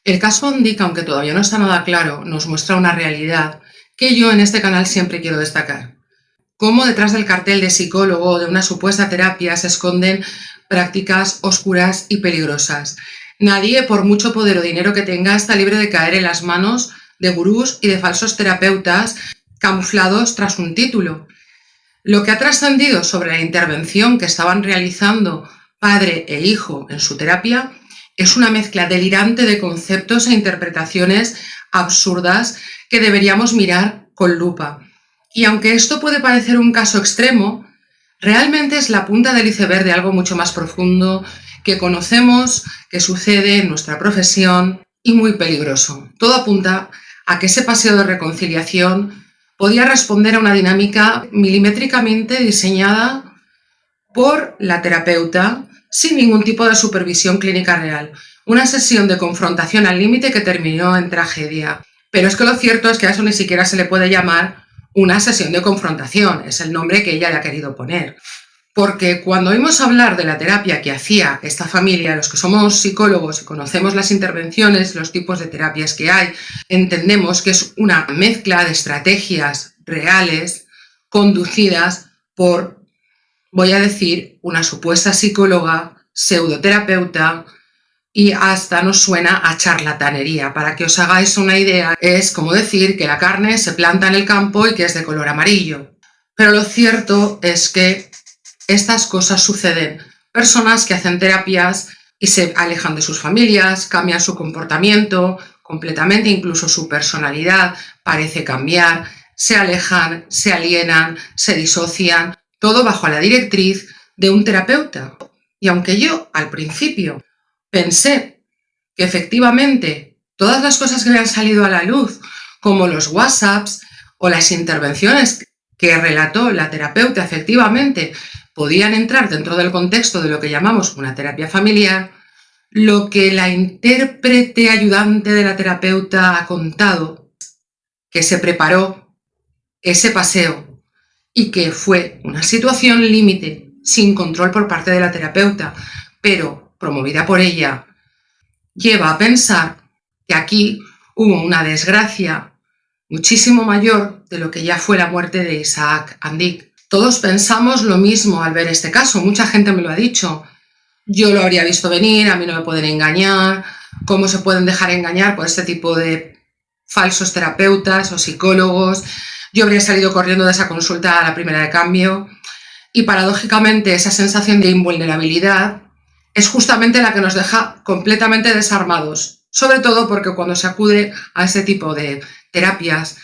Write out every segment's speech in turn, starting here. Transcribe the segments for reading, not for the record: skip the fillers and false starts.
El caso Andic, aunque todavía no está nada claro, nos muestra una realidad que yo en este canal siempre quiero destacar. Cómo detrás del cartel de psicólogo o de una supuesta terapia se esconden prácticas oscuras y peligrosas. Nadie, por mucho poder o dinero que tenga, está libre de caer en las manos de gurús y de falsos terapeutas camuflados tras un título. Lo que ha trascendido sobre la intervención que estaban realizando padre e hijo en su terapia es una mezcla delirante de conceptos e interpretaciones absurdas que deberíamos mirar con lupa. Y aunque esto puede parecer un caso extremo, realmente es la punta del iceberg de algo mucho más profundo que conocemos, que sucede en nuestra profesión y muy peligroso. Todo apunta a que ese paseo de reconciliación podía responder a una dinámica milimétricamente diseñada por la terapeuta sin ningún tipo de supervisión clínica real. Una sesión de confrontación al límite que terminó en tragedia. Pero es que lo cierto es que a eso ni siquiera se le puede llamar una sesión de confrontación, es el nombre que ella le ha querido poner. Porque cuando oímos hablar de la terapia que hacía esta familia, los que somos psicólogos y conocemos las intervenciones, los tipos de terapias que hay, entendemos que es una mezcla de estrategias reales conducidas por, voy a decir, una supuesta psicóloga, pseudoterapeuta, y hasta nos suena a charlatanería. Para que os hagáis una idea, es como decir que la carne se planta en el campo y que es de color amarillo. Pero lo cierto es que estas cosas suceden. Personas que hacen terapias y se alejan de sus familias, cambian su comportamiento completamente, incluso su personalidad parece cambiar, se alejan, se alienan, se disocian, todo bajo la directriz de un terapeuta. Y aunque yo al principio pensé que efectivamente todas las cosas que me han salido a la luz, como los WhatsApps o las intervenciones que relató la terapeuta, efectivamente podían entrar dentro del contexto de lo que llamamos una terapia familiar, lo que la intérprete ayudante de la terapeuta ha contado, que se preparó ese paseo y que fue una situación límite, sin control por parte de la terapeuta, pero promovida por ella, lleva a pensar que aquí hubo una desgracia muchísimo mayor de lo que ya fue la muerte de Isaac Andic. Todos pensamos lo mismo al ver este caso, mucha gente me lo ha dicho. Yo lo habría visto venir, a mí no me pueden engañar, ¿cómo se pueden dejar engañar por este tipo de falsos terapeutas o psicólogos? Yo habría salido corriendo de esa consulta a la primera de cambio y paradójicamente esa sensación de invulnerabilidad es justamente la que nos deja completamente desarmados, sobre todo porque cuando se acude a este tipo de terapias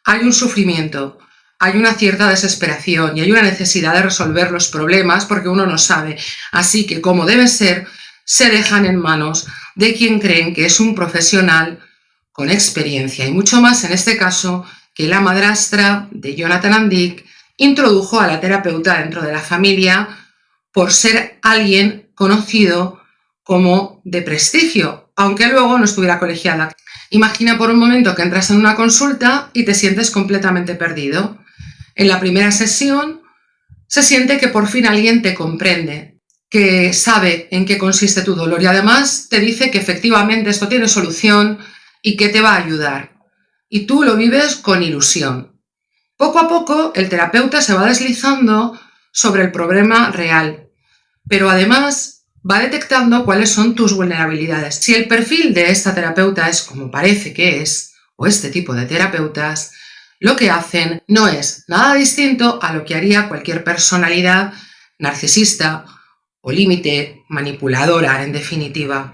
hay un sufrimiento, hay una cierta desesperación y hay una necesidad de resolver los problemas porque uno no sabe. Así que, como debe ser, se dejan en manos de quien creen que es un profesional con experiencia y mucho más en este caso que la madrastra de Jonathan Andic introdujo a la terapeuta dentro de la familia por ser alguien conocido como de prestigio, aunque luego no estuviera colegiada. Imagina por un momento que entras en una consulta y te sientes completamente perdido. En la primera sesión se siente que por fin alguien te comprende, que sabe en qué consiste tu dolor y además te dice que efectivamente esto tiene solución y que te va a ayudar. Y tú lo vives con ilusión. Poco a poco el terapeuta se va deslizando sobre el problema real, pero además va detectando cuáles son tus vulnerabilidades. Si el perfil de esta terapeuta es como parece que es, o este tipo de terapeutas, lo que hacen no es nada distinto a lo que haría cualquier personalidad narcisista o límite, manipuladora, en definitiva.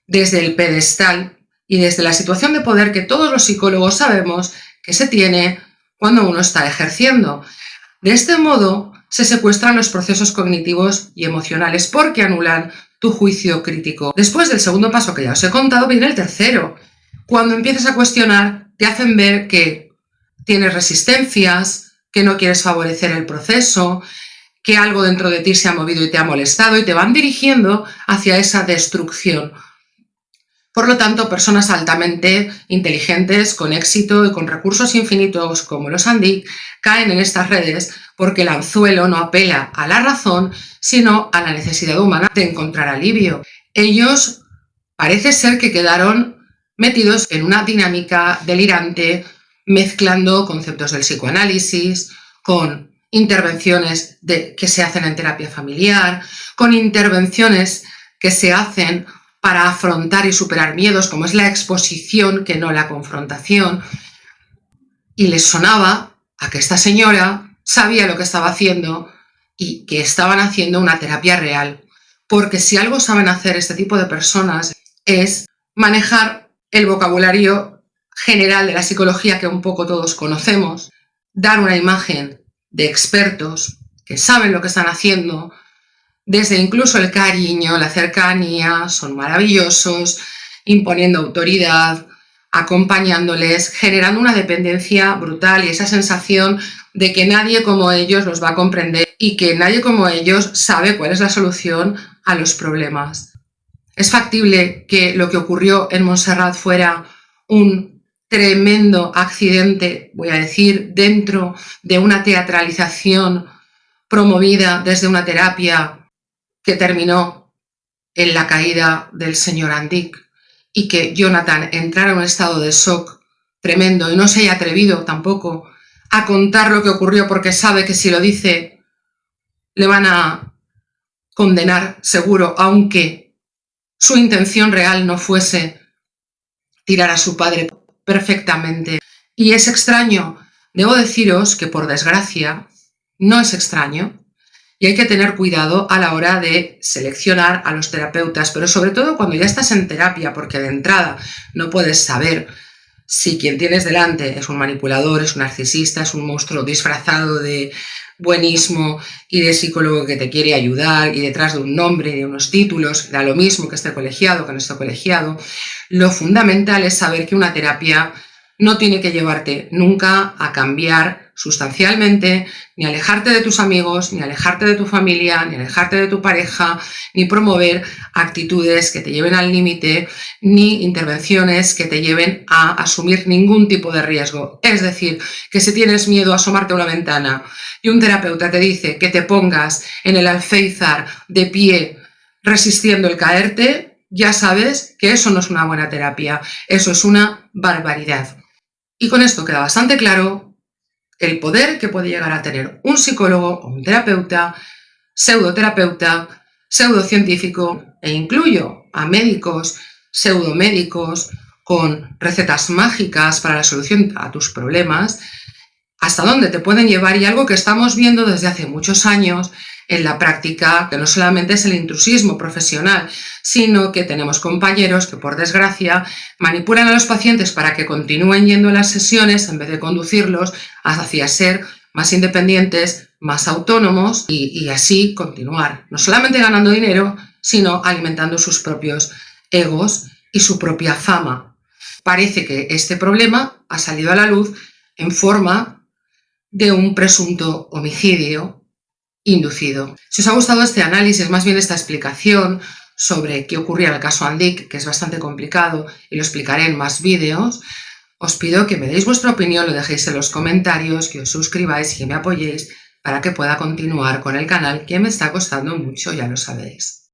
Desde el pedestal y desde la situación de poder que todos los psicólogos sabemos que se tiene cuando uno está ejerciendo. De este modo, se secuestran los procesos cognitivos y emocionales porque anulan tu juicio crítico. Después del segundo paso que ya os he contado, viene el tercero. Cuando empiezas a cuestionar, te hacen ver que tienes resistencias, que no quieres favorecer el proceso, que algo dentro de ti se ha movido y te ha molestado y te van dirigiendo hacia esa destrucción. Por lo tanto, personas altamente inteligentes, con éxito y con recursos infinitos como los Andic, caen en estas redes porque el anzuelo no apela a la razón, sino a la necesidad humana de encontrar alivio. Ellos parece ser que quedaron metidos en una dinámica delirante, mezclando conceptos del psicoanálisis con intervenciones que se hacen en terapia familiar, con intervenciones que se hacen para afrontar y superar miedos, como es la exposición que no la confrontación. Y les sonaba a que esta señora sabía lo que estaba haciendo y que estaban haciendo una terapia real. Porque si algo saben hacer este tipo de personas es manejar el vocabulario general de la psicología que un poco todos conocemos, dar una imagen de expertos que saben lo que están haciendo, desde incluso el cariño, la cercanía, son maravillosos, imponiendo autoridad, acompañándoles, generando una dependencia brutal y esa sensación de que nadie como ellos los va a comprender y que nadie como ellos sabe cuál es la solución a los problemas. Es factible que lo que ocurrió en Montserrat fuera un tremendo accidente, voy a decir, dentro de una teatralización promovida desde una terapia que terminó en la caída del señor Andic y que Jonathan entrara en un estado de shock tremendo y no se haya atrevido tampoco a contar lo que ocurrió porque sabe que si lo dice le van a condenar seguro, aunque su intención real no fuese tirar a su padre perfectamente. Y es extraño, debo deciros que por desgracia no es extraño y hay que tener cuidado a la hora de seleccionar a los terapeutas, pero sobre todo cuando ya estás en terapia, porque de entrada no puedes saber si quien tienes delante es un manipulador, es un narcisista, es un monstruo disfrazado de buenismo y de psicólogo que te quiere ayudar y detrás de un nombre y de unos títulos, da lo mismo que esté colegiado, que no esté colegiado. Lo fundamental es saber que una terapia no tiene que llevarte nunca a cambiar sustancialmente, ni alejarte de tus amigos, ni alejarte de tu familia, ni alejarte de tu pareja, ni promover actitudes que te lleven al límite, ni intervenciones que te lleven a asumir ningún tipo de riesgo. Es decir, que si tienes miedo a asomarte a una ventana y un terapeuta te dice que te pongas en el alféizar de pie resistiendo el caerte, ya sabes que eso no es una buena terapia, eso es una barbaridad. Y con esto queda bastante claro el poder que puede llegar a tener un psicólogo o un terapeuta, pseudoterapeuta, pseudocientífico, e incluyo a médicos, pseudomédicos, con recetas mágicas para la solución a tus problemas, hasta dónde te pueden llevar y algo que estamos viendo desde hace muchos años en la práctica, que no solamente es el intrusismo profesional, sino que tenemos compañeros que por desgracia manipulan a los pacientes para que continúen yendo a las sesiones en vez de conducirlos hacia ser más independientes, más autónomos y así continuar, no solamente ganando dinero, sino alimentando sus propios egos y su propia fama. Parece que este problema ha salido a la luz en forma de un presunto homicidio inducido. Si os ha gustado este análisis, más bien esta explicación sobre qué ocurría en el caso Andic, que es bastante complicado y lo explicaré en más vídeos, os pido que me deis vuestra opinión, lo dejéis en los comentarios, que os suscribáis y que me apoyéis para que pueda continuar con el canal, que me está costando mucho, ya lo sabéis.